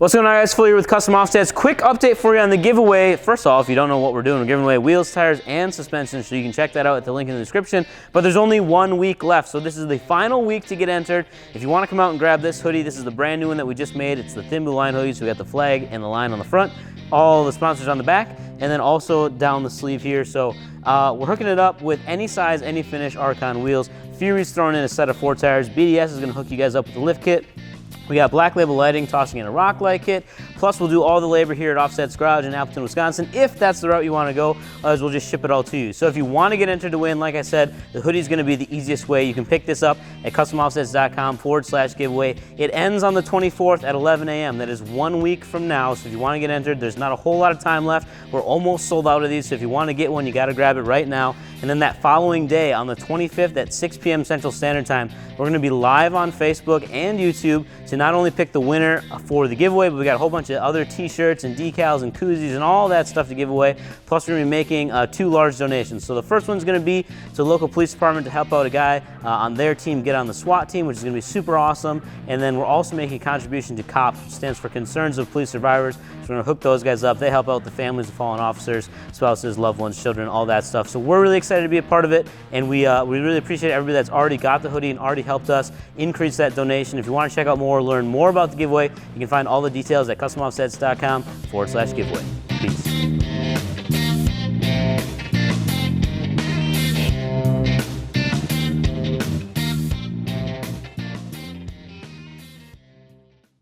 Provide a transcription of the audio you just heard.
What's going on, guys? Phil here with Custom Offsets. Quick update for you on the giveaway. First off, if you don't know what we're doing, we're giving away wheels, tires, and suspension, so you can check that out at the link in the description. But there's only 1 week left, so this is the final week to get entered. If you want to come out and grab this hoodie, this is the brand new one that we just made. It's the Thin Blue Line hoodie, so we got the flag and the line on the front, all the sponsors on the back, and then also down the sleeve here. So we're hooking it up with any size, any finish ARKON wheels. Fury's throwing in a set of 4 tires. BDS is going to hook you guys up with the lift kit. We got Black Label Lighting tossing in a rock light kit. Plus, we'll do all the labor here at Offset's Garage in Appleton, Wisconsin. If that's the route you want to go, otherwise we'll just ship it all to you. So if you want to get entered to win, like I said, the hoodie is going to be the easiest way. You can pick this up at customoffsets.com/giveaway. It ends on the 24th at 11 a.m. That is 1 week from now. So if you want to get entered, there's not a whole lot of time left. We're almost sold out of these. So if you want to get one, you got to grab it right now. And then that following day, on the 25th at 6 p.m. Central Standard Time, we're going to be live on Facebook and YouTube to not only pick the winner for the giveaway, but we got a whole bunch of other t-shirts and decals and koozies and all that stuff to give away. Plus, we're going to be making 2 large donations. So the first one's going to be to the local police department to help out a guy on their team get on the SWAT team, which is going to be super awesome. And then we're also making a contribution to C.O.P.S, which stands for Concerns of Police Survivors. So we're going to hook those guys up. They help out the families of fallen officers, spouses, loved ones, children, all that stuff. So we're really excited to be a part of it, and we really appreciate everybody that's already got the hoodie and already helped us increase that donation. If you want to check out more, learn more about the giveaway, you can find all the details at customoffsets.com/giveaway. Peace.